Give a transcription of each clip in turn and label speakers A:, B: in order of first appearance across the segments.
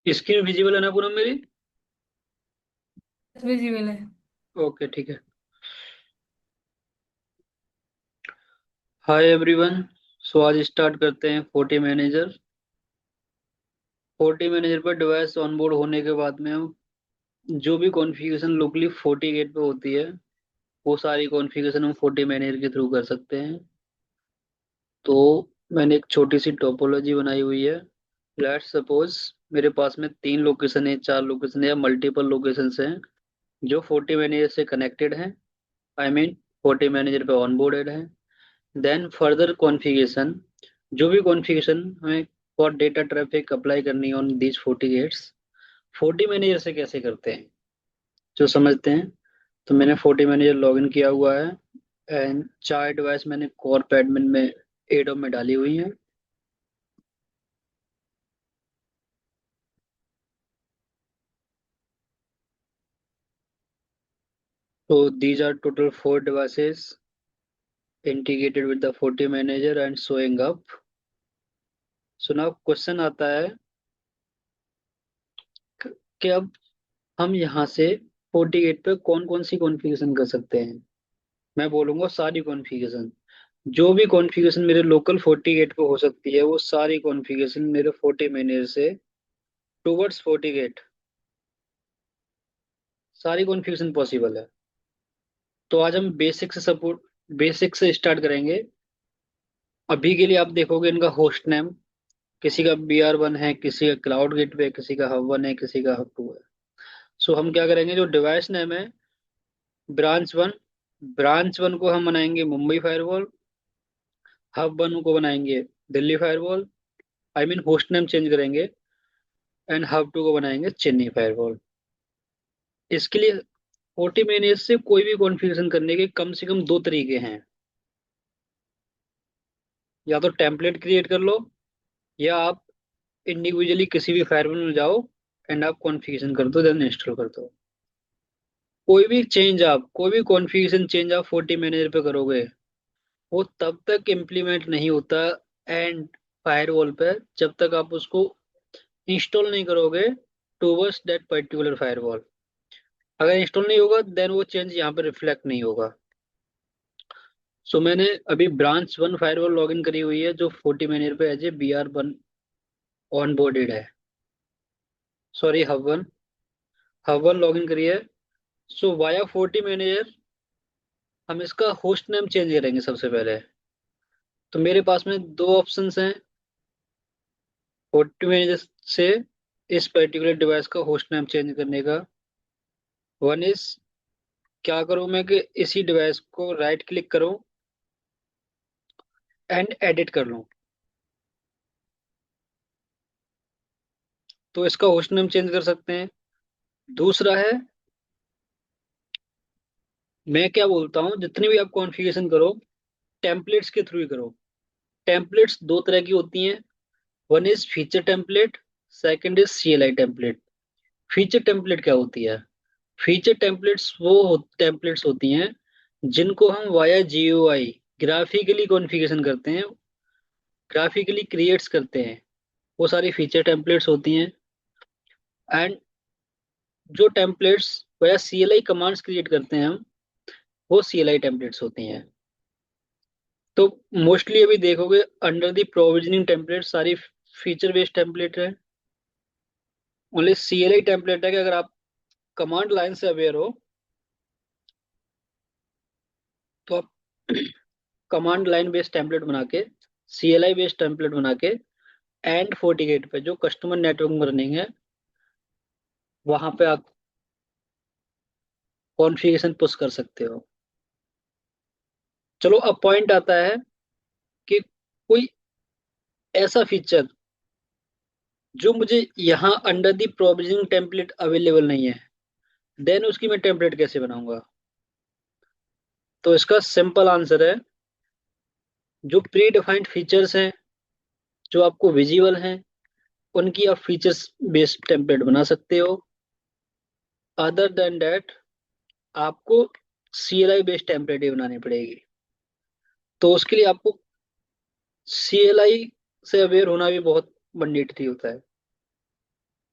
A: Screen visible है ना पूनम मेरी?
B: विजिबल है।
A: ओके ठीक है। Hi everyone. सो आज स्टार्ट करते हैं फोर्टी मैनेजर। फोर्टी मैनेजर पर डिवाइस ऑनबोर्ड होने के बाद में हम जो भी कॉन्फ़िगरेशन लोकली फोर्टी गेट पे होती है वो सारी कॉन्फ़िगरेशन हम फोर्टी मैनेजर के थ्रू कर सकते हैं। तो मैंने एक छोटी सी टोपोलॉजी बनाई हुई है। लेट्स सपोज मेरे पास में तीन लोकेशन है, चार लोकेशन है या मल्टीपल लोकेशंस हैं जो फोर्टी मैनेजर से कनेक्टेड हैं। आई मीन फोर्टी मैनेजर पे ऑनबोर्डेड है। देन फर्दर कॉन्फ़िगरेशन, जो भी कॉन्फ़िगरेशन हमें फॉर डेटा ट्रैफिक अप्लाई करनी है on these forty gates, forty manager से कैसे करते हैं जो समझते हैं। तो मैंने फोर्टी मैनेजर लॉगिन किया हुआ है एंड चार डिवाइस मैंने कोर पैडमिन में एडो में डाली हुई हैं। So these are total four devices integrated with the 40 manager and showing up. So now question आता है कि अब हम यहाँ से 48 पे कौन कौन सी कॉन्फ़िगरेशन कर सकते हैं। मैं बोलूंगा सारी कॉन्फ़िगरेशन, जो भी कॉन्फ़िगरेशन मेरे लोकल 48 पे हो सकती है वो सारी कॉन्फ़िगरेशन मेरे 40 मैनेजर से टुवर्ड्स 48 सारी कॉन्फ़िगरेशन पॉसिबल है। तो आज हम बेसिक से स्टार्ट करेंगे। अभी के लिए आप देखोगे इनका होस्ट नेम किसी का BR1 है, किसी का क्लाउड गेटवे, किसी का हब 1 है, किसी का हब 2 है। सो हम क्या करेंगे, जो डिवाइस नेम है ब्रांच 1, ब्रांच 1 को हम बनाएंगे मुंबई फायरवॉल, हब 1 को बनाएंगे Delhi firewall, I mean host name change करेंगे, एंड हब 2 को बनाएंगे चेन्नई फायरवॉल। इसके लिए 40 मैनेज से कोई भी कॉन्फ़िगरेशन करने के कम से कम दो तरीके हैं। या तो टेम्पलेट क्रिएट कर लो, या आप इंडिविजुअली किसी भी फायरवॉल में जाओ एंड आप कॉन्फ़िगरेशन कर दो, देन इंस्टॉल कर दो। कोई भी कॉन्फ़िगरेशन चेंज आप 40 मैनेजर पे करोगे वो तब तक इम्प्लीमेंट नहीं होता एंड फायरवॉल पे जब तक आप उसको इंस्टॉल नहीं करोगे टूवर्ड्स दैट पर्टिकुलर फायरवॉल। अगर इंस्टॉल नहीं होगा देन वो चेंज यहाँ पे रिफ्लेक्ट नहीं होगा। सो मैंने अभी ब्रांच 1 फायरवॉल लॉगिन करी हुई है जो 40 मैनेजर पे as a BR1 onboarded है। सॉरी, हब 1 लॉगिन करी है। सो वाया 40 मैनेजर हम इसका होस्ट नेम चेंज करेंगे सबसे पहले। तो मेरे पास में दो ऑप्शंस हैं 40 मैनेजर से इस पर्टिकुलर डिवाइस का होस्ट नेम चेंज करने का। वन इज, क्या करूं मैं कि इसी डिवाइस को राइट क्लिक करूं एंड एडिट कर लूं, तो इसका होस्ट नेम चेंज कर सकते हैं। दूसरा है, मैं क्या बोलता हूं, जितनी भी आप कॉन्फ़िगरेशन करो टेम्पलेट्स के थ्रू ही करो। टेम्पलेट्स दो तरह की होती हैं, one is feature template, second is CLI template. Feature template क्या होती है? फीचर टेम्पलेट्स वो टेम्पलेट्स होती हैं जिनको हम वाया GUI ग्राफिकली कॉन्फ़िगरेशन करते हैं, ग्राफिकली क्रिएट्स करते हैं, वो सारी फीचर टेम्पलेट्स होती हैं। एंड जो templates via CLI commands create करते हैं हम, वो CLI टेम्पलेट्स होती हैं। तो मोस्टली अभी देखोगे अंडर द प्रोविजनिंग टेम्पलेट सारी फीचर बेस्ड टेम्पलेट है। ओनली सीएलआई टेम्पलेट है कि अगर आप कमांड लाइन से अवेयर हो तो आप कमांड लाइन बेस्ड टेम्पलेट बना के, सीएलआई बेस्ड टेम्पलेट बना के एंड 48 पे जो कस्टमर नेटवर्क में रनिंग है वहां पे आप कॉन्फ़िगरेशन पुश कर सकते हो। चलो अब पॉइंट आता है कि कोई ऐसा फीचर जो मुझे यहाँ under the provisioning template available नहीं है, देन उसकी मैं टेम्पलेट कैसे बनाऊंगा? तो इसका सिंपल आंसर है, जो प्री डिफाइंड फीचर्स हैं जो आपको विजिबल हैं उनकी आप फीचर्स बेस्ड टेम्पलेट बना सकते हो। अदर देन दैट आपको सीएलआई बेस्ड टेम्पलेट ही बनानी पड़ेगी। तो उसके लिए आपको सीएलआई से अवेयर होना भी बहुत मैंडेटरी होता है।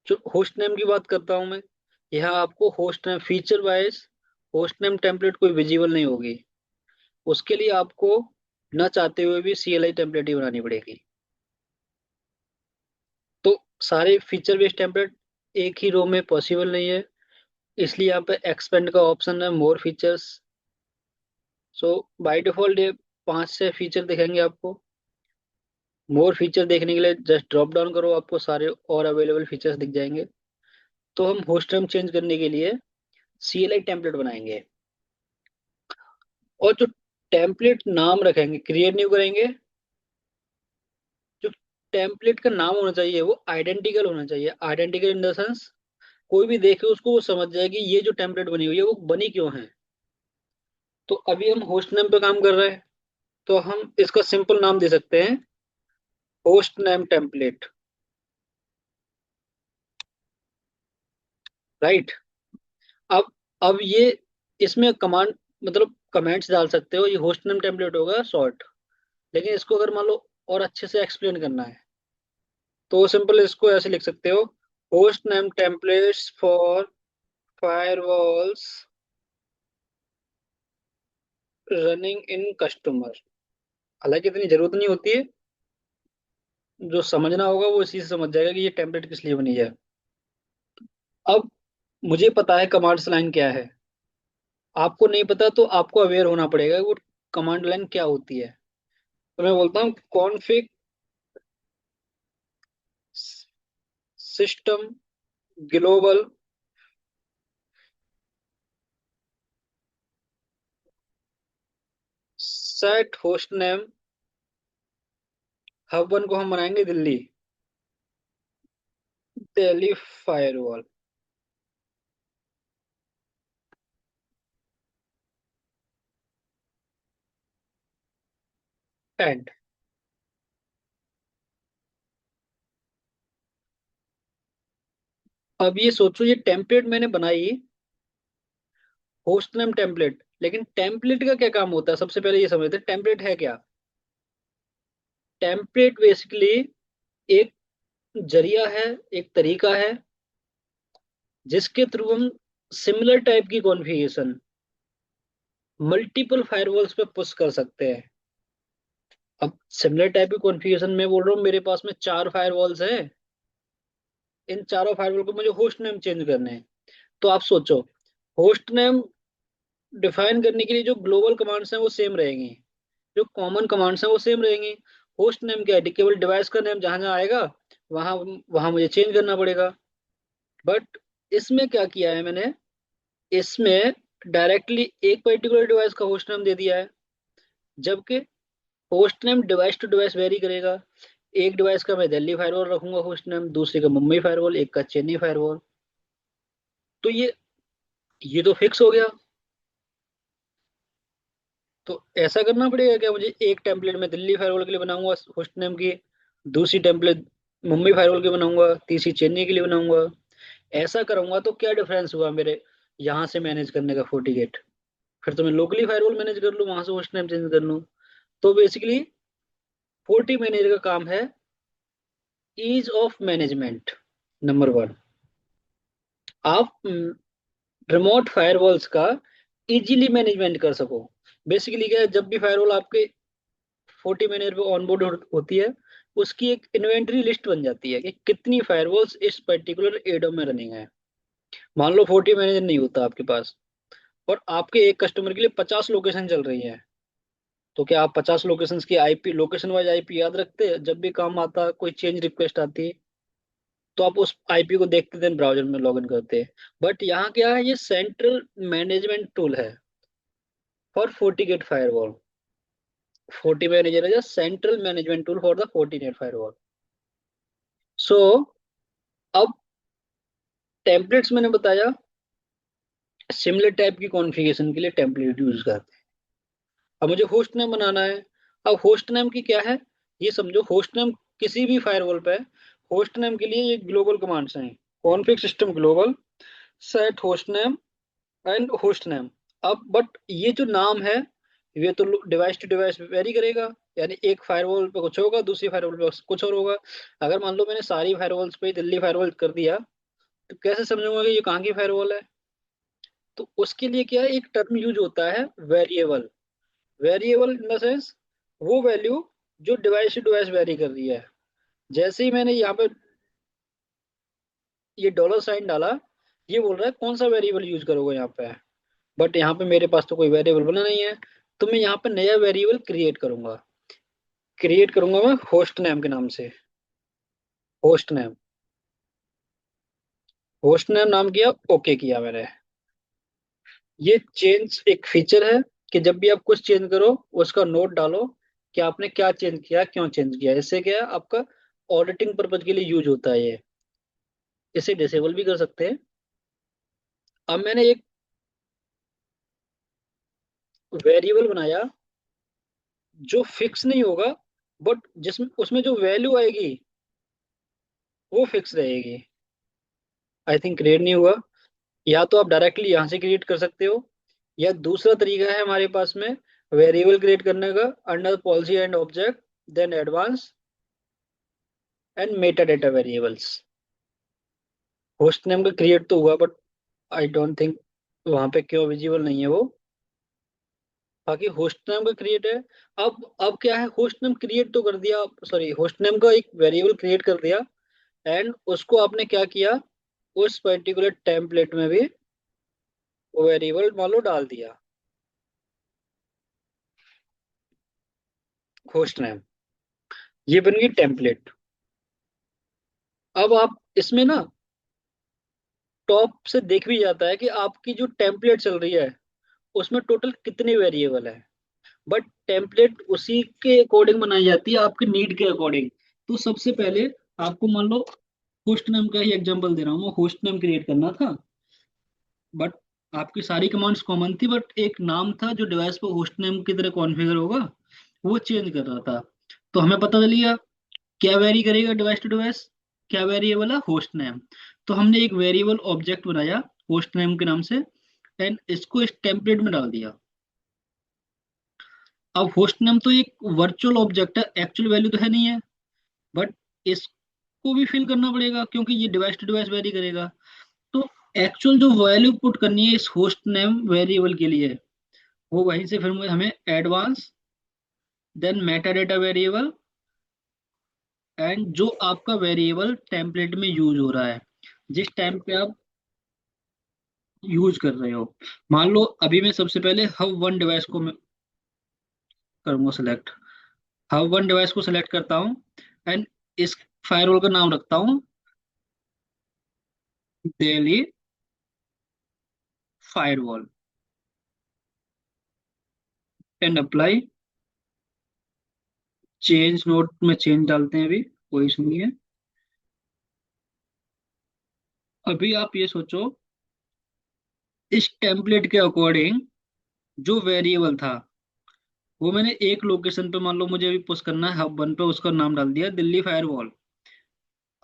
A: जो होस्ट नेम की बात करता हूं मैं, यहाँ आपको host name feature wise host name template कोई विजिबल नहीं होगी। उसके लिए आपको न चाहते हुए भी सीएलआई टेम्पलेट ही बनानी पड़ेगी। तो सारे फीचर बेस्ड टेम्पलेट एक ही रो में पॉसिबल नहीं है, इसलिए यहाँ पे एक्सपेंड का ऑप्शन है more features. So by default ये 5 से फीचर दिखेंगे आपको। मोर फीचर देखने के लिए जस्ट ड्रॉप डाउन करो, आपको सारे और अवेलेबल फीचर्स दिख जाएंगे। तो हम होस्ट नेम चेंज करने के लिए सीएलआई टेम्पलेट बनाएंगे, और जो टेम्पलेट नाम रखेंगे क्रिएट न्यू करेंगे, जो टेम्पलेट का नाम होना चाहिए वो आइडेंटिकल होना चाहिए। आइडेंटिकल इन द सेंस कोई भी देखे उसको वो समझ जाए कि ये जो टेम्पलेट बनी हुई है वो बनी क्यों है। तो अभी हम होस्ट नेम पे काम कर रहे हैं, तो हम इसका सिंपल नाम दे सकते हैं होस्ट नेम टेम्पलेट, राइट। अब ये इसमें कमांड मतलब कमेंट्स डाल सकते हो, ये होस्ट नेम टेम्पलेट होगा शॉर्ट। लेकिन इसको अगर मान लो और अच्छे से एक्सप्लेन करना है तो सिंपल इसको ऐसे लिख सकते हो, host name templates for firewalls running in customer. हालांकि इतनी जरूरत नहीं होती है, जो समझना होगा वो इसी से समझ जाएगा कि ये टेम्पलेट किस लिए बनी है। अब मुझे पता है कमांड्स लाइन क्या है, आपको नहीं पता तो आपको अवेयर होना पड़ेगा कि वो कमांड लाइन क्या होती है। तो मैं बोलता हूँ config system global set host name, hub one को हम बनाएंगे दिल्ली, दिल्ली फायरवॉल एंड। अब ये सोचो ये टेम्पलेट मैंने बनाई होस्ट नेम टेम्पलेट, लेकिन टेम्पलेट का क्या काम होता है सबसे पहले ये समझते हैं टेम्पलेट है क्या। टेम्पलेट बेसिकली एक जरिया है, एक तरीका है जिसके थ्रू हम सिमिलर टाइप की कॉन्फ़िगरेशन मल्टीपल फायरवॉल्स पे पुश कर सकते हैं। अब सिमिलर टाइप की कॉन्फ़िगरेशन में बोल रहा हूँ, मेरे पास में 4 फायरवॉल्स हैं, इन चारों फायरवॉल को मुझे होस्ट नेम चेंज करने हैं। तो आप सोचो होस्ट नेम डिफाइन करने के लिए जो ग्लोबल कमांड्स हैं वो सेम रहेंगी, जो कॉमन कमांड्स हैं वो सेम रहेंगी। होस्ट नेम क्या है, केवल डिवाइस का नेम जहां जहां आएगा वहां वहां मुझे चेंज करना पड़ेगा। बट इसमें क्या किया है मैंने, इसमें डायरेक्टली एक पर्टिकुलर डिवाइस का होस्ट नेम दे दिया है, जबकि host name device to device vary करेगा। एक डिवाइस का मैं दिल्ली फायरवॉल रखूंगा होस्ट नेम, दूसरे का मुंबई फायरवॉल, एक का चेन्नई फायरवॉल। तो ये तो फिक्स हो गया। तो ऐसा करना पड़ेगा क्या मुझे, एक टेम्पलेट में दिल्ली फायरवॉल के लिए बनाऊंगा होस्ट नेम की, दूसरी टेम्पलेट मुंबई फायरवॉल के बनाऊंगा, तीसरी चेन्नई के लिए बनाऊंगा। ऐसा करूंगा तो क्या डिफरेंस हुआ मेरे यहाँ से मैनेज करने का 48? फिर तो मैं लोकली फायरवॉल मैनेज कर लूँ, वहां से होस्ट नेम चेंज कर लूँ। तो बेसिकली 40 मैनेजर का काम है ईज ऑफ मैनेजमेंट। नंबर 1, आप रिमोट फायरवॉल्स का इजीली मैनेजमेंट कर सको। बेसिकली क्या है, जब भी फायरवॉल आपके 40 मैनेजर पे ऑनबोर्ड होती है, उसकी एक इन्वेंटरी लिस्ट बन जाती है कि कितनी फायरवॉल्स इस पर्टिकुलर एडो में रनिंग है। मान लो 40 मैनेजर नहीं होता आपके पास, और आपके एक कस्टमर के लिए 50 लोकेशन चल रही है, तो क्या आप 50 लोकेशन की आईपी, लोकेशन वाइज आईपी याद रखते हैं? जब भी काम आता, कोई चेंज रिक्वेस्ट आती है, तो आप उस आईपी को देखते देन ब्राउजर में लॉगिन करते हैं। बट यहाँ क्या है, ये सेंट्रल मैनेजमेंट टूल है फॉर फोर्टिगेट फायरवॉल। 40 मैनेजर है, central management tool for the FortiGate firewall. So अब टेम्पलेट्स मैंने बताया, सिमिलर टाइप की कॉन्फ़िगरेशन के लिए टेम्पलेट यूज करते हैं। अब मुझे होस्ट नेम बनाना है। अब होस्ट नेम की क्या है, ये समझो, होस्ट नेम किसी भी फायरवॉल पे, होस्ट नेम के लिए ये ग्लोबल कमांड्स हैं। Config system global set host name and host name. अब बट ये जो नाम है, ये तो डिवाइस टू डिवाइस वेरी करेगा, यानी एक फायरवॉल पे कुछ होगा, दूसरी फायरवॉल पे कुछ और होगा। अगर मान लो मैंने सारी फायरवॉल्स पे दिल्ली फायरवॉल कर दिया, तो कैसे समझूंगा कि ये कहाँ की फायरवॉल है? तो उसके लिए क्या है, एक टर्म यूज होता है, variable. Variable in the sense वो वैल्यू जो डिवाइस टू डिवाइस वेरी कर रही है। जैसे ही मैंने यहाँ पे ये डॉलर साइन डाला, ये बोल रहा है कौन सा वेरिएबल यूज करोगे यहाँ पे। बट यहाँ पे मेरे पास तो कोई वेरिएबल बना नहीं है, तो मैं यहाँ पे नया वेरिएबल क्रिएट करूंगा। क्रिएट करूंगा मैं होस्ट नेम के नाम से। होस्ट नेम, होस्ट नेम नाम किया, ओके किया मैंने। ये चेंज एक फीचर है कि जब भी आप कुछ चेंज करो, उसका नोट डालो कि आपने क्या चेंज किया, क्यों चेंज किया। इससे क्या है, आपका ऑडिटिंग पर्पज के लिए यूज होता है ये। इसे डिसेबल भी कर सकते हैं। अब मैंने एक वेरिएबल बनाया जो फिक्स नहीं होगा, बट जिसमें उसमें जो वैल्यू आएगी वो फिक्स रहेगी। आई थिंक क्रिएट नहीं हुआ। या तो आप डायरेक्टली यहाँ से क्रिएट कर सकते हो, या दूसरा तरीका है हमारे पास में वेरिएबल क्रिएट करने का, under policy and object, then advance and meta data variables. Host name का क्रिएट तो हुआ, बट आई डोंट थिंक वहां पे क्यों विजिबल नहीं है वो। बाकी होस्ट नेम का क्रिएट है। अब क्या है, होस्ट नेम क्रिएट तो कर दिया, सॉरी, होस्ट नेम का एक वेरिएबल क्रिएट कर दिया, एंड उसको आपने क्या किया, उस पर्टिकुलर टेम्पलेट में भी वो वेरिएबल मान लो डाल दिया, होस्ट नेम। ये बन गई टेम्पलेट। अब आप इसमें ना टॉप से देख भी जाता है कि आपकी जो टेम्पलेट चल रही है उसमें टोटल कितने वेरिएबल है। बट टेम्पलेट उसी के अकॉर्डिंग बनाई जाती है, आपके नीड के अकॉर्डिंग। तो सबसे पहले आपको मान लो होस्ट नेम का ही एग्जांपल दे रहा हूँ, होस्ट नेम क्रिएट करना था, बट आपकी सारी कमांड्स कॉमन थी, बट एक नाम था जो डिवाइस पर होस्ट नेम की तरह कॉन्फ़िगर होगा, वो चेंज कर रहा था। तो हमें पता चल गया क्या वेरी करेगा डिवाइस टू डिवाइस, क्या वेरिएबल है, होस्ट नेम। तो हमने एक वेरिएबल ऑब्जेक्ट बनाया होस्ट नेम के नाम से, एंड इसको इस टेम्पलेट में डाल दिया। अब होस्ट नेम तो एक वर्चुअल ऑब्जेक्ट है, एक्चुअल वैल्यू तो है नहीं है, बट इसको भी फिल करना पड़ेगा क्योंकि ये डिवाइस टू डिवाइस वेरी करेगा। तो एक्चुअल जो वैल्यू पुट करनी है इस होस्ट नेम वेरिएबल के लिए, वो वहीं से फिर हमें advance, then meta data variable, and जो आपका वेरिएबल टेम्पलेट में यूज हो रहा है, जिस टाइम पे आप यूज कर रहे हो। मान लो अभी मैं सबसे पहले हब वन डिवाइस को मैं करूंगा सेलेक्ट। हब वन डिवाइस को सेलेक्ट करता हूँ, एंड इस फायरवॉल का नाम रखता हूँ Delhi firewall, and apply. Change note में चेंज डालते हैं, अभी कोई इशू नहीं है। अभी आप ये सोचो, इस टेम्पलेट के अकॉर्डिंग जो वेरिएबल था वो मैंने एक लोकेशन पे, मान लो मुझे अभी पुश करना है हब वन पे, उसका नाम डाल दिया दिल्ली फायरवॉल।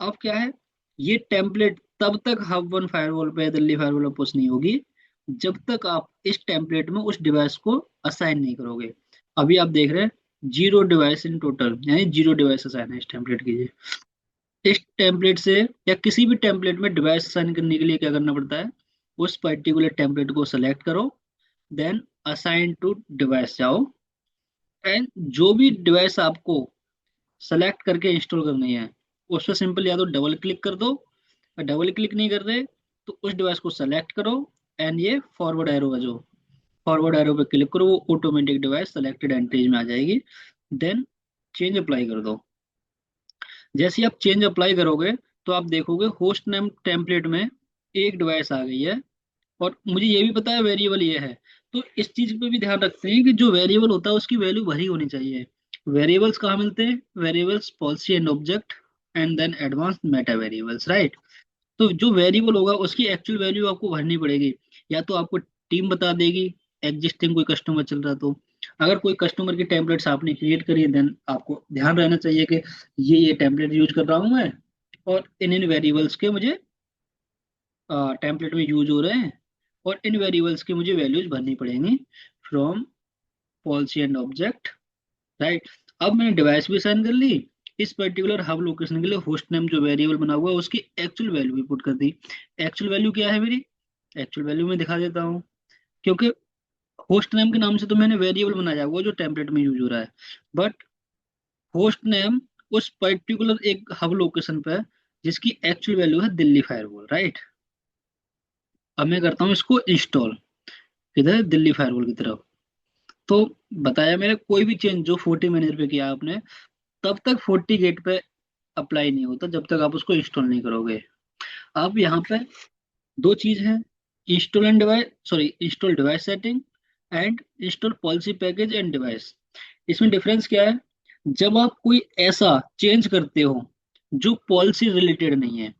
A: अब क्या है, ये टेम्पलेट तब तक हब वन फायरवॉल पे, दिल्ली फायरवॉल पे पुश नहीं होगी जब तक आप इस टेम्पलेट में उस डिवाइस को असाइन नहीं करोगे। अभी आप देख रहे हैं जीरो डिवाइस इन टोटल, यानी जीरो डिवाइस असाइन है इस टेम्पलेट के लिए। इस टेम्पलेट से या किसी भी टेम्पलेट में डिवाइस असाइन करने के लिए क्या करना पड़ता है, उस पर्टिकुलर टेम्पलेट को सेलेक्ट करो, देन असाइन टू डिवाइस जाओ, एंड जो भी डिवाइस आपको सेलेक्ट करके इंस्टॉल करनी है, उस पर सिंपल या तो डबल क्लिक कर दो, और डबल क्लिक नहीं कर रहे तो उस डिवाइस को सेलेक्ट करो, एंड ये फॉरवर्ड एरो है, जो फॉरवर्ड एरो पे क्लिक करो, वो ऑटोमेटिक डिवाइस सेलेक्टेड एंट्रीज में आ जाएगी। देन चेंज अप्लाई कर दो। जैसे ही आप चेंज अप्लाई करोगे तो आप देखोगे होस्ट नेम टेम्पलेट में एक डिवाइस आ गई है, और मुझे ये भी पता है वेरिएबल ये है। तो इस चीज पे भी ध्यान रखते हैं कि जो वेरिएबल होता है उसकी वैल्यू भरी होनी चाहिए। वेरिएबल्स कहाँ मिलते हैं? Variables policy and object, and then advance meta variables, right. तो जो वेरिएबल होगा उसकी एक्चुअल वैल्यू आपको भरनी पड़ेगी। या तो आपको टीम बता देगी, एग्जिस्टिंग कोई कस्टमर चल रहा तो। अगर कोई कस्टमर की टेम्पलेट्स आपने क्रिएट करी है, देन आपको ध्यान रहना चाहिए कि ये टेम्पलेट यूज कर रहा हूँ मैं, और इन इन वेरिएबल्स के मुझे टेम्पलेट में यूज हो रहे हैं, और इन वेरिएबल्स की मुझे वैल्यूज भरनी पड़ेंगी from policy and object, right. अब मैंने डिवाइस भी साइन कर ली, इस पर्टिकुलर हब लोकेशन के लिए होस्ट नेम जो वेरिएबल बना हुआ है उसकी एक्चुअल वैल्यू भी पुट कर दी। एक्चुअल वैल्यू क्या है मेरी? एक्चुअल वैल्यू मैं दिखा देता हूँ, क्योंकि होस्ट नेम के नाम से तो मैंने वेरिएबल बनाया हुआ जो टेम्पलेट में यूज हो रहा है, बट होस्ट नेम उस पर्टिकुलर एक हब लोकेशन पे है जिसकी एक्चुअल वैल्यू है दिल्ली फायरवॉल, राइट। अब मैं करता हूँ इसको इंस्टॉल, किधर? दिल्ली फायरवॉल की तरफ। तो बताया मैंने, कोई भी चेंज जो 40 मैनेजर पे किया आपने, तब तक 40 गेट पे अप्लाई नहीं होता जब तक आप उसको इंस्टॉल नहीं करोगे। अब यहाँ पे दो चीज है, install and device, sorry, install device setting and install policy package and device. इसमें डिफरेंस क्या है? जब आप कोई ऐसा चेंज करते हो जो पॉलिसी रिलेटेड नहीं है,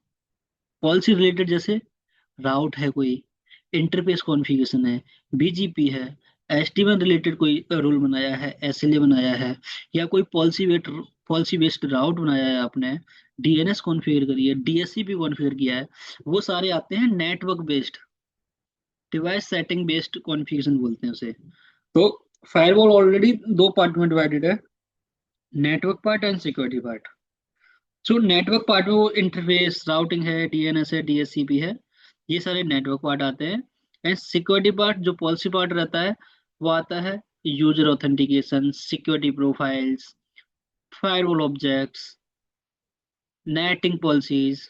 A: पॉलिसी रिलेटेड जैसे राउट है, कोई इंटरफेस कॉन्फ़िगरेशन है, बीजीपी है, एसडीएन रिलेटेड कोई रूल बनाया है, एसएलए बनाया है, या कोई पॉलिसी बेस्ड राउट बनाया है आपने, डीएनएस कॉन्फ़िगर करी है, डीएससीपी कॉन्फ़िगर किया है, वो सारे आते हैं network based, device setting based configuration बोलते हैं उसे। तो फायरवॉल ऑलरेडी दो पार्ट में डिवाइडेड है, network part and security part. So network part में वो इंटरफेस राउटिंग है, डीएनएस है, डीएचसीपी है, ये सारे नेटवर्क पार्ट आते हैं। एंड सिक्योरिटी पार्ट जो पॉलिसी पार्ट रहता है, वो आता है user authentication, security profiles, firewall objects, netting policies,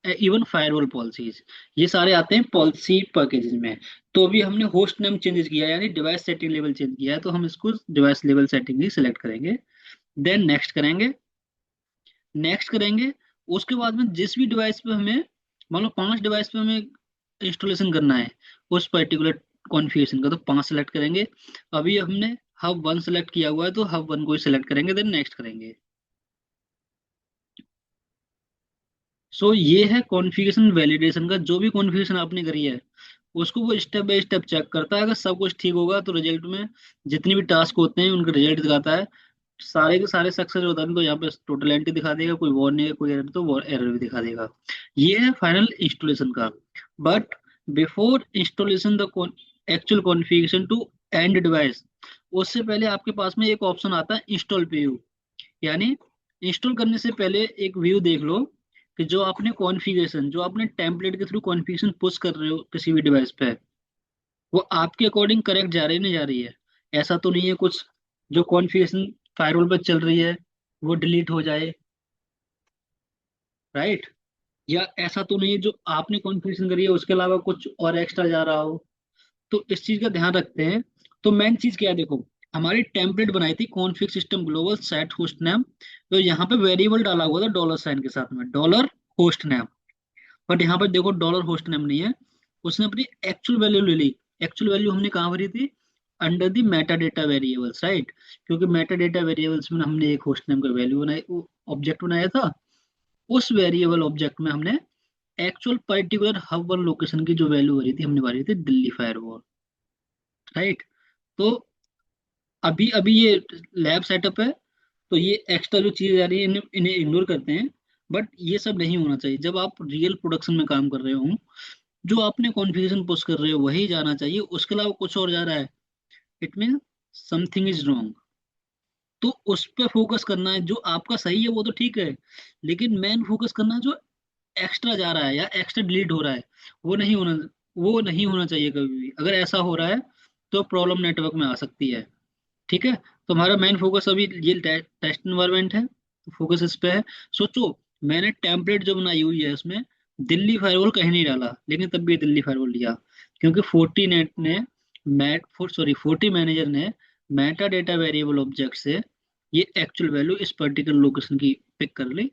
A: even firewall policies, ये सारे आते हैं पॉलिसी पैकेजेस में। तो अभी हमने होस्ट नेम चेंजेस किया है, यानी डिवाइस सेटिंग लेवल चेंज किया है, तो हम इसको डिवाइस लेवल सेटिंग ही सिलेक्ट करेंगे। देन नेक्स्ट करेंगे, नेक्स्ट करेंगे। उसके बाद में जिस भी डिवाइस पे हमें, मान लो 5 डिवाइस पे हमें इंस्टॉलेशन करना है उस पर्टिकुलर कॉन्फ़िगरेशन का, तो 5 सेलेक्ट करेंगे। अभी हमने हब 1 सेलेक्ट किया हुआ है तो हब 1 को ही सेलेक्ट करेंगे, देन नेक्स्ट करेंगे। सो ये है कॉन्फ़िगरेशन वैलिडेशन का, जो भी कॉन्फ़िगरेशन आपने करी है उसको वो स्टेप बाय स्टेप चेक करता है। अगर सब कुछ ठीक होगा तो रिजल्ट में जितनी भी टास्क होते हैं उनका रिजल्ट दिखाता है, सारे के सारे सक्सेस होता है तो यहाँ पे टोटल एंट्री दिखा देगा, कोई वॉर नहीं है, कोई एरर तो वो एरर भी दिखा देगा। ये है फाइनल इंस्टॉलेशन का। But before installation the actual configuration to and device, उससे पहले आपके पास में एक ऑप्शन आता है इंस्टॉल व्यू, यानी इंस्टॉल करने से पहले एक व्यू देख लो कि जो आपने कॉन्फ़िगरेशन, जो आपने टेम्पलेट के थ्रू कॉन्फ़िगरेशन पुश कर रहे हो किसी भी डिवाइस पे, वो आपके अकॉर्डिंग करेक्ट जा रही है नहीं जा रही है। ऐसा तो नहीं है कुछ जो कॉन्फ़िगरेशन फायरवॉल पर चल रही है वो डिलीट हो जाए, राइट। या ऐसा तो नहीं है जो आपने कॉन्फ़िगरेशन करी है उसके अलावा कुछ और एक्स्ट्रा जा रहा हो। तो इस चीज का ध्यान रखते हैं। तो मेन चीज क्या है, देखो, हमारी टेम्पलेट बनाई थी config system global set host name, तो यहाँ पे वेरिएबल डाला हुआ था डॉलर साइन के साथ में, डॉलर होस्ट नेम। बट यहाँ पर देखो डॉलर होस्ट नेम नहीं है, उसने अपनी एक्चुअल वैल्यू ले ली। एक्चुअल वैल्यू हमने कहाँ भरी थी? Under the Meta data variables, right. क्योंकि मेटा डेटा वेरिएबल्स में हमने एक होस्ट नेम का वैल्यू बनाई, ऑब्जेक्ट बनाया था। उस वेरिएबल ऑब्जेक्ट में हमने actual particular hub one location की जो वैल्यू भरी थी, हमने भरी थी दिल्ली फायरवॉल, राइट। तो अभी अभी ये लैब सेटअप है, तो ये एक्स्ट्रा जो चीज़ आ रही है इन्हें इन्हें इग्नोर करते हैं। बट ये सब नहीं होना चाहिए जब आप रियल प्रोडक्शन में काम कर रहे हो। जो आपने कॉन्फ़िगरेशन पुश कर रहे हो वही जाना चाहिए, उसके अलावा कुछ और जा रहा है, it mean something is wrong. तो उस पर फोकस करना है, जो आपका सही है वो तो ठीक है, लेकिन मेन फोकस करना है जो एक्स्ट्रा जा रहा है या एक्स्ट्रा डिलीट हो रहा है, वो नहीं होना, वो नहीं होना चाहिए कभी भी। अगर ऐसा हो रहा है तो प्रॉब्लम नेटवर्क में आ सकती है, ठीक है। तो हमारा मेन फोकस अभी ये टेस्ट एनवायरनमेंट है, तो फोकस इस पे है। सोचो, मैंने टेम्पलेट जो बनाई हुई है उसमें दिल्ली फायरवॉल कहीं नहीं डाला, लेकिन तब भी दिल्ली फायरवॉल लिया, क्योंकि फोर्टी नेट ने मैट फोर सॉरी फोर्टी मैनेजर ने मेटा डेटा वेरिएबल ऑब्जेक्ट से ये एक्चुअल वैल्यू इस पर्टिकुलर लोकेशन की पिक कर ली,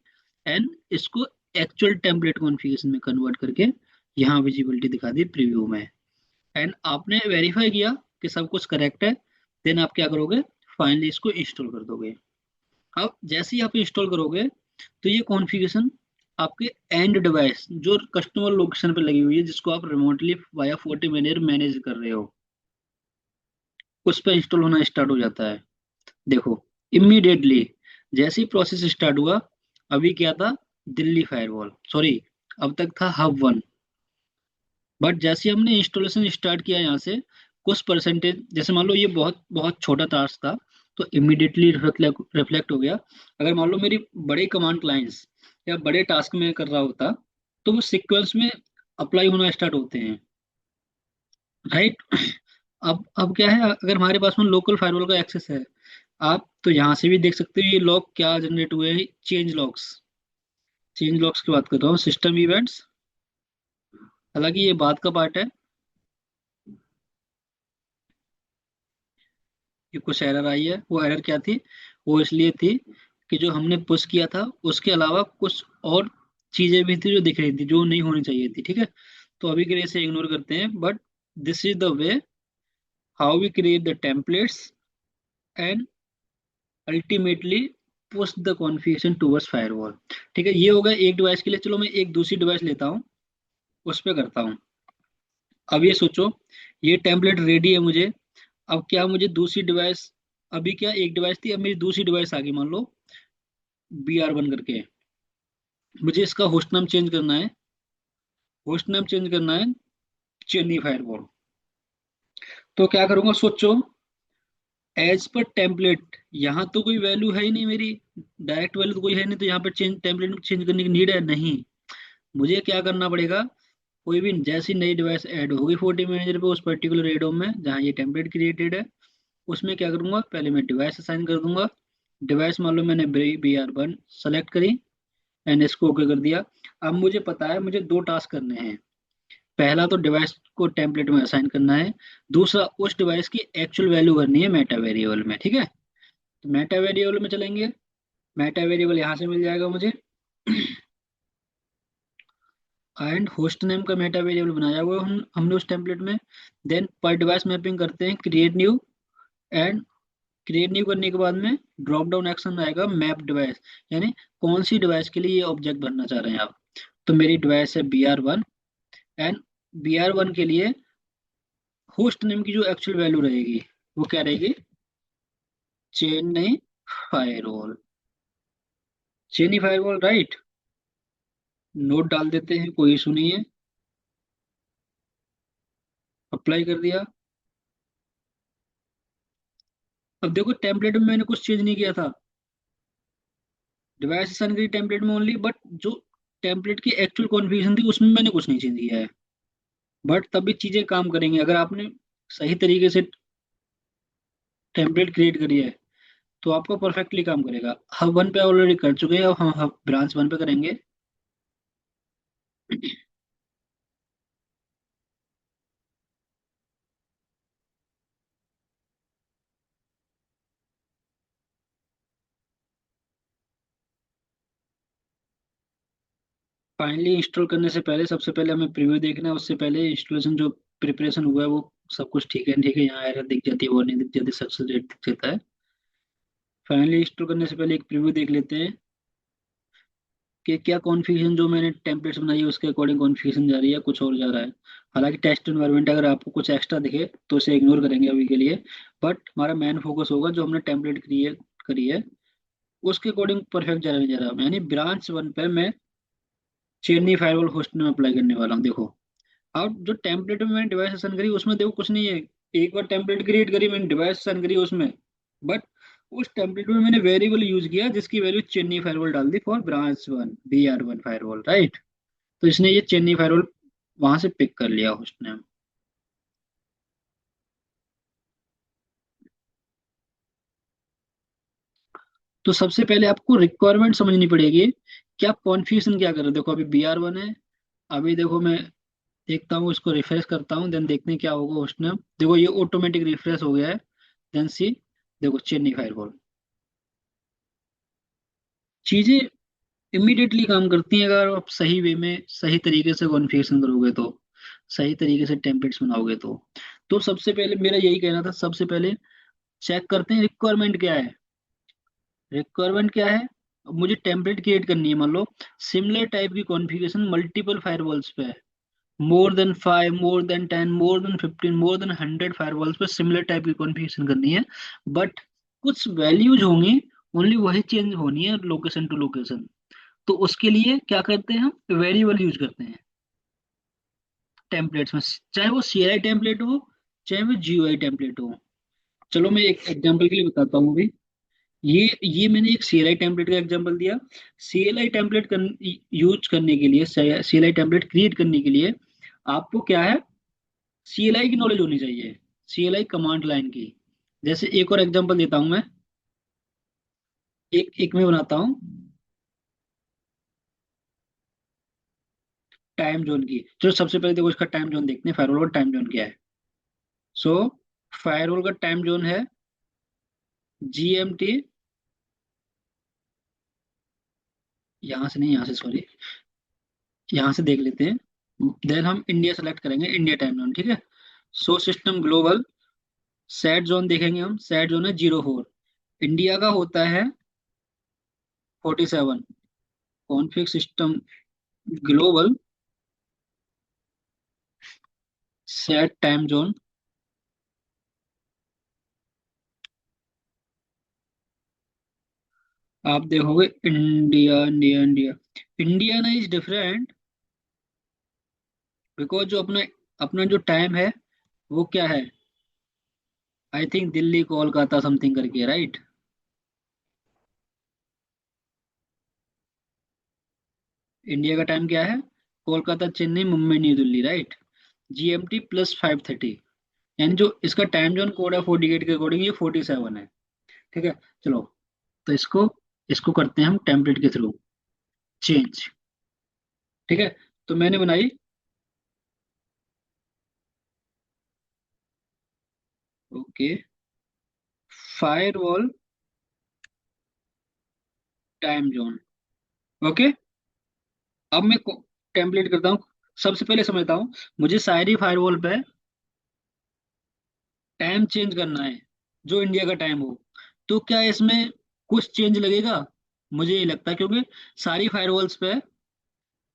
A: एंड इसको एक्चुअल टेम्पलेट कॉन्फ़िगरेशन में कन्वर्ट करके यहाँ विजिबिलिटी दिखा दी प्रीव्यू में। एंड आपने वेरीफाई किया कि सब कुछ करेक्ट है, देन आप क्या करोगे, फाइनली इसको इंस्टॉल कर दोगे। अब जैसे ही आप इंस्टॉल करोगे तो ये कॉन्फ़िगरेशन आपके एंड डिवाइस जो कस्टमर लोकेशन पे लगी हुई है, जिसको आप remotely via forty manager manage कर रहे हो, उस पर इंस्टॉल होना स्टार्ट हो जाता है। देखो, इमीडिएटली जैसे ही प्रोसेस स्टार्ट हुआ, अभी क्या था, दिल्ली फायरवॉल सॉरी, अब तक था हब वन, बट जैसे ही हमने इंस्टॉलेशन स्टार्ट किया यहाँ से, कुछ परसेंटेज, जैसे मान लो ये बहुत बहुत छोटा टास्क था, तो इमिडिएटली रिफ्लेक्ट हो गया। अगर मान लो मेरी बड़े कमांड लाइंस या बड़े टास्क में कर रहा होता, तो वो सीक्वेंस में अप्लाई होना स्टार्ट होते हैं, राइट। अब क्या है, अगर हमारे पास में लोकल फायरवॉल का एक्सेस है, आप तो यहाँ से भी देख सकते हो ये लॉग क्या जनरेट हुए हैं, चेंज लॉग्स। चेंज लॉग्स की बात कर रहा हूँ, सिस्टम इवेंट्स, हालांकि ये बात का पार्ट है कि कुछ एरर आई है। वो एरर क्या थी, वो इसलिए थी कि जो हमने पुश किया था उसके अलावा कुछ और चीजें भी थी जो दिख रही थी, जो नहीं होनी चाहिए थी, ठीक है। तो अभी के लिए इसे इग्नोर करते हैं, but this is the way how we create the templates and ultimately push the configuration towards firewall. ठीक है, ये होगा एक डिवाइस के लिए। चलो मैं एक दूसरी डिवाइस लेता हूँ, उस पर करता हूँ। अब ये सोचो, ये टेम्पलेट रेडी है मुझे। अब क्या मुझे दूसरी डिवाइस, अभी क्या एक डिवाइस थी, अब मेरी दूसरी डिवाइस आ गई, मान लो BR1 करके, मुझे इसका होस्ट नाम चेंज करना है। होस्ट नाम चेंज करना है चेन्नई फायरवॉल। तो क्या करूंगा, सोचो, एज पर टेम्पलेट यहाँ तो कोई वैल्यू है ही नहीं मेरी, डायरेक्ट वैल्यू तो कोई है नहीं, तो यहाँ पर चेंज टेम्पलेट चेंज करने की नीड है नहीं। मुझे क्या करना पड़ेगा, कोई भी जैसी नई डिवाइस ऐड होगी फोर्टी मैनेजर पे उस पर्टिकुलर एडो में जहाँ ये टेम्पलेट क्रिएटेड है, उसमें क्या करूंगा, पहले मैं डिवाइस असाइन कर दूंगा। डिवाइस मान लो मैंने BR1 सेलेक्ट करी, एंड इसको ओके कर दिया। अब मुझे पता है मुझे दो टास्क करने हैं। पहला तो डिवाइस को टेम्पलेट में असाइन करना है, दूसरा उस डिवाइस की एक्चुअल वैल्यू भरनी है मेटा वेरिएबल में, ठीक है। तो मेटा वेरिएबल में चलेंगे, मेटा वेरिएबल यहाँ से मिल जाएगा मुझे, एंड होस्ट नेम का मेटा वेरिएबल बनाया हुआ है हमने उस टेम्पलेट में। देन पर डिवाइस मैपिंग करते हैं, create new, and create new करने के बाद में ड्रॉप डाउन एक्शन आएगा मैप डिवाइस, यानी कौन सी डिवाइस के लिए ये ऑब्जेक्ट बनना चाह रहे हैं आप। तो मेरी डिवाइस है BR1, एंड BR1 के लिए होस्ट नेम की जो एक्चुअल वैल्यू रहेगी वो क्या रहेगी, Chennai firewall. Chennai firewall, right. Note डाल देते हैं, कोई इशू नहीं है। अप्लाई कर दिया। अब देखो, टेम्पलेट में मैंने कुछ चेंज नहीं किया था, डिवाइस असाइन करी टेम्पलेट में ओनली, बट जो टेम्पलेट की एक्चुअल कॉन्फ़िगरेशन थी उसमें मैंने कुछ नहीं चेंज किया है। बट तभी चीजें काम करेंगी अगर आपने सही तरीके से टेम्पलेट क्रिएट करी है, तो आपको परफेक्टली काम करेगा। हब वन पे ऑलरेडी कर चुके हैं, अब हम हब ब्रांच वन पे करेंगे। फाइनली इंस्टॉल करने से पहले सबसे पहले हमें प्रीव्यू देखना है, उससे पहले इंस्टॉलेशन जो प्रिपरेशन हुआ है वो सब कुछ ठीक है, ठीक है। यहाँ एरर दिख जाती है, वो नहीं दिख जाती, सक्सेस रेट दिख जाता है। फाइनली इंस्टॉल करने से पहले एक प्रीव्यू देख लेते हैं कि क्या कॉन्फ़िगरेशन जो मैंने टेम्पलेट्स बनाई है उसके अकॉर्डिंग कॉन्फ़िगरेशन जा रही है, कुछ और जा रहा है। हालांकि टेस्ट एनवायरनमेंट अगर आपको कुछ एक्स्ट्रा दिखे तो इसे इग्नोर करेंगे अभी के लिए, बट हमारा मेन फोकस होगा जो हमने टेम्पलेट क्रिएट करी है उसके अकॉर्डिंग परफेक्ट जा रहा है, नहीं जा रहा। यानी ब्रांच वन पे मैं चेन्नई फायरवॉल होस्ट में अप्लाई करने वाला हूँ। देखो, अब जो टेम्पलेट में मैंने डिवाइस असाइन करी उसमें देखो कुछ नहीं है। एक बार टेम्पलेट क्रिएट करी मैंने, डिवाइस असाइन करी उसमें, बट उस टेम्पलेट में मैंने वेरिएबल यूज किया जिसकी वैल्यू चेन्नई फायरवॉल डाल दी for branch one BR1 firewall, right. तो इसने ये चेन्नई फायरवॉल वहां से पिक कर लिया होस्ट ने। तो सबसे पहले आपको रिक्वायरमेंट समझनी पड़ेगी कि आप कॉन्फ़िगरेशन क्या कर रहे हो। देखो अभी BR1 है। अभी देखो मैं देखता हूँ, इसको रिफ्रेश करता हूँ, देन देखते हैं क्या होगा होस्ट नेम। देखो ये ऑटोमेटिक रिफ्रेश हो गया है। देन सी, देखो चेन्नई फायरवॉल। चीजें इमीडिएटली काम करती हैं अगर आप सही वे में सही तरीके से कॉन्फ़िगरेशन करोगे तो, सही तरीके से टेम्पलेट्स बनाओगे तो सबसे पहले मेरा यही कहना था, सबसे पहले चेक करते हैं रिक्वायरमेंट क्या है। रिक्वायरमेंट क्या है? अब मुझे टेम्पलेट क्रिएट करनी है, मान लो सिमिलर टाइप की कॉन्फ़िगरेशन मल्टीपल फायरवॉल्स पे है, more than 5, more than 10, more than 15, more than 100 firewalls पे सिमिलर टाइप की कॉन्फ़िगरेशन करनी है। बट कुछ वैल्यूज होंगी, ओनली वही चेंज होनी है लोकेशन टू लोकेशन। तो उसके लिए क्या करते हैं, हम वेरिएबल यूज करते हैं टेम्पलेट्स में, चाहे वो CLI टेम्पलेट हो, चाहे वो GUI टेम्पलेट हो। चलो मैं एक एग्जांपल के लिए बताता हूँ अभी। ये मैंने एक CLI टेम्पलेट का एग्जांपल दिया। CLI टेम्पलेट यूज करने के लिए, CLI टेम्पलेट क्रिएट करने के लिए आपको क्या है, CLI की नॉलेज होनी चाहिए, CLI कमांड लाइन की। जैसे एक और एग्जांपल देता हूं मैं, एक एक में बनाता हूँ टाइम जोन की। चलो सबसे पहले देखो इसका टाइम जोन देखते हैं, फायरवॉल का टाइम जोन क्या है। सो फायरवॉल का टाइम जोन है GMT, यहाँ से नहीं, यहाँ से सॉरी, यहाँ से देख लेते हैं। देन हम इंडिया सेलेक्ट करेंगे, इंडिया टाइम जोन, ठीक है। So system global, set zone देखेंगे हम, सेट जोन है 04, इंडिया का होता है 47। Config system global set time zone, आप देखोगे इंडिया इंडिया इंडिया, इंडिया ना इज डिफरेंट, बिकॉज जो अपना अपना जो टाइम है वो क्या है, I think Delhi Kolkata something करके, राइट। इंडिया का टाइम क्या है, Kolkata Chennai Mumbai new Delhi, right. GMT +530, यानी जो इसका टाइम जोन कोड है 48 के अकॉर्डिंग ये 47 है, ठीक है। चलो, तो इसको इसको करते हैं हम टेम्पलेट के थ्रू चेंज, ठीक है। तो मैंने बनाई, okay, firewall time zone, okay. अब मैं टेम्पलेट करता हूँ, सबसे पहले समझता हूँ, मुझे सारी फायरवॉल पे टाइम चेंज करना है जो इंडिया का टाइम हो। तो क्या इसमें कुछ चेंज लगेगा? मुझे ये लगता है, क्योंकि सारी फायरवॉल्स पे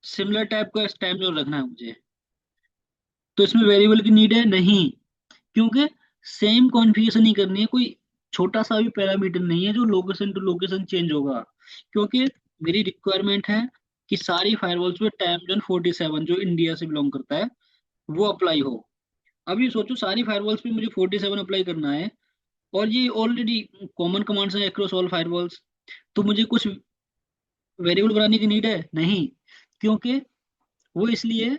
A: सिमिलर टाइप का टाइम जोन रखना है मुझे, तो इसमें वेरिएबल की नीड है नहीं, क्योंकि सेम कॉन्फ़िगरेशन ही करनी है, कोई छोटा सा भी पैरामीटर नहीं है जो लोकेशन टू लोकेशन चेंज होगा। क्योंकि मेरी रिक्वायरमेंट है कि सारी फायरवॉल्स पे टाइम जोन 47 जो इंडिया से बिलोंग करता है वो अप्लाई हो। अब ये सोचो सारी फायरवॉल्स पे मुझे 47 अप्लाई करना है, और ये ऑलरेडी कॉमन कमांड्स हैं अक्रॉस ऑल फायरवॉल्स, तो मुझे कुछ वेरिएबल बनाने की नीड है नहीं। क्योंकि वो इसलिए,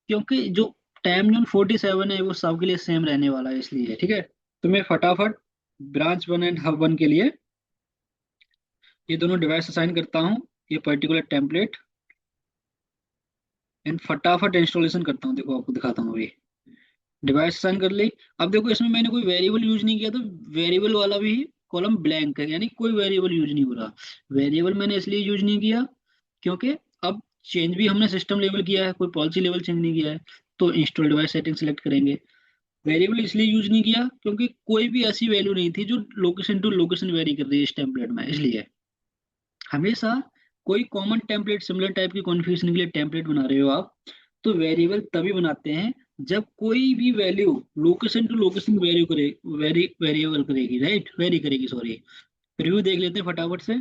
A: क्योंकि जो टाइम जोन 47 है वो सबके लिए सेम रहने वाला है, इसलिए, ठीक है। तो मैं फटाफट ब्रांच 1 एंड हब 1 के लिए ये दोनों डिवाइस असाइन करता हूँ, ये पर्टिकुलर टेम्पलेट, एंड फटाफट इंस्टॉलेशन करता हूँ। देखो आपको दिखाता हूँ अभी, डिवाइस असाइन कर ली। अब देखो इसमें मैंने कोई वेरिएबल यूज नहीं किया, तो वेरिएबल वाला भी कॉलम ब्लैंक है, यानी कोई वेरिएबल यूज नहीं हो रहा। वेरिएबल मैंने इसलिए यूज नहीं किया क्योंकि अब चेंज भी हमने सिस्टम लेवल किया है, कोई पॉलिसी लेवल चेंज नहीं किया है। तो इंस्टॉल डिवाइस सेटिंग सेलेक्ट करेंगे। वेरिएबल इसलिए यूज नहीं किया क्योंकि कोई भी ऐसी वैल्यू नहीं थी जो लोकेशन टू लोकेशन वेरी कर रही है इस टेम्पलेट में, इसलिए। हमेशा कोई कॉमन टेम्पलेट सिमिलर टाइप की कॉन्फ़िगरेशन के लिए टेम्पलेट बना रहे हो आप, तो वेरिएबल तभी बनाते हैं जब कोई भी value location to location vary करे, वेरिएबल करेगी, राइट, वेरी करेगी, सॉरी। रिव्यू देख लेते हैं फटाफट से,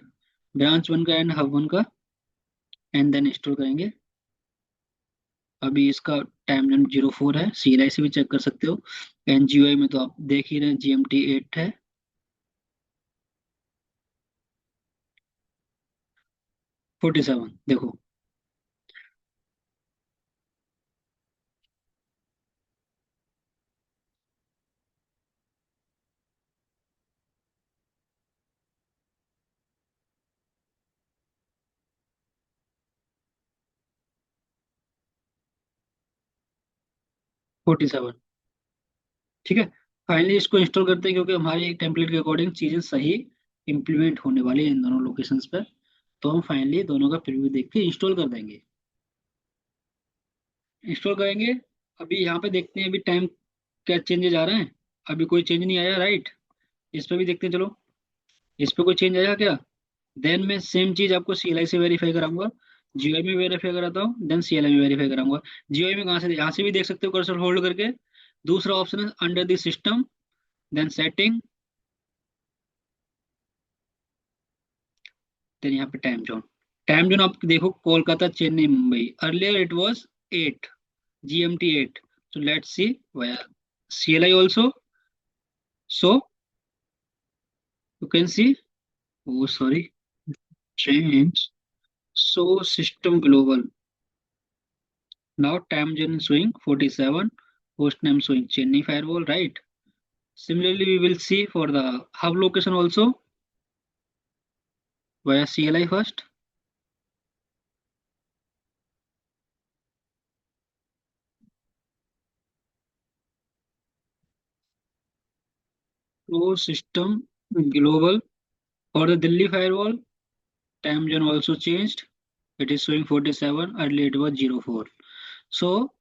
A: ब्रांच 1 का एंड हब 1 का, एंड देन इंस्टॉल करेंगे। अभी इसका टाइम जोन 04 है, CLI से भी चेक कर सकते हो। NGUI में तो आप देख ही रहे हैं GMT 8 है, 47 देखो। 47। ठीक है, फाइनली इसको इंस्टॉल करते हैं क्योंकि हमारी टेम्पलेट के अकॉर्डिंग चीजें सही इंप्लीमेंट होने वाली है इन दोनों लोकेशंस पर। तो हम फाइनली दोनों का प्रीव्यू देख के इंस्टॉल कर देंगे। इंस्टॉल करेंगे। अभी यहाँ पे देखते हैं अभी टाइम क्या चेंजेस आ रहे हैं। अभी कोई चेंज नहीं आया, राइट। इस पे भी देखते हैं, चलो। इस पे कोई चेंज आया क्या? देन मैं सेम चीज आपको CLI से वेरीफाई कराऊंगा। GUI में वेरीफाई कराता हूँ, देन CLI में वेरीफाई कराऊंगा। GUI में कहाँ से, यहाँ से भी देख सकते हो कर्सर होल्ड करके। दूसरा ऑप्शन है under the system, then setting, then यहाँ पे टाइम जोन। टाइम जोन आप देखो, Kolkata Chennai Mumbai, earlier it was 8, GMT 8। so let's see where CLI also, so you can see, oh sorry, change. So system global, now time zone showing 47, host name showing Chennai firewall, right? Similarly we will see for the hub location also via CLI first. So system global for the Delhi firewall, time zone also changed. It is showing 47, earlier it was 04. So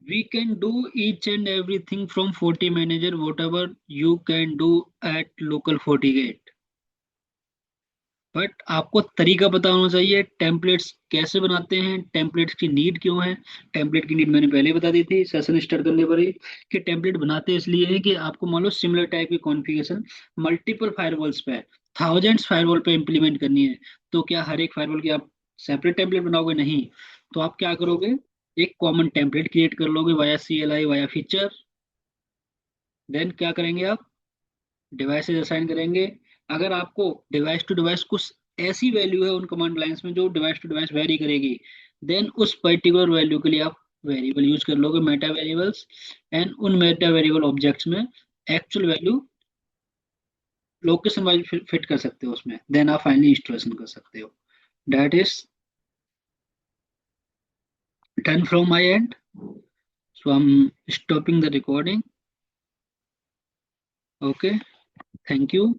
A: we can do each and everything from 40 manager, whatever you can do at local 40 gate। But आपको तरीका पता होना चाहिए, templates कैसे बनाते हैं, templates की need क्यों है। टेम्पलेट की नीड मैंने पहले बता दी थी सेशन स्टार्ट करने पर ही, कि टेम्पलेट बनाते इसलिए है कि आपको मान लो सिमिलर टाइप की कॉन्फ़िगरेशन मल्टीपल फायरवॉल्स पे, थाउजेंड्स फायरवॉल पे इंप्लीमेंट करनी है। तो क्या हर एक फायरवॉल की आप सेपरेट टेम्पलेट बनाओगे? नहीं। तो आप क्या करोगे, एक कॉमन टेम्पलेट क्रिएट कर लोगे via CLI via feature. Then क्या करेंगे आप, डिवाइसेज असाइन करेंगे। अगर आपको डिवाइस टू डिवाइस कुछ ऐसी वैल्यू है उन कमांड लाइंस में जो डिवाइस टू डिवाइस वेरी करेगी, देन उस पर्टिकुलर वैल्यू के लिए आप वेरिएबल यूज कर लोगे, मेटा वेरिएबल्स। एंड उन मेटा वेरिएबल ऑब्जेक्ट्स में actual value location wise fit कर सकते हो उसमें, देन आप फाइनली इंस्टॉलेशन कर सकते हो। That is done from my and, so I am stopping the recording. Okay, thank you.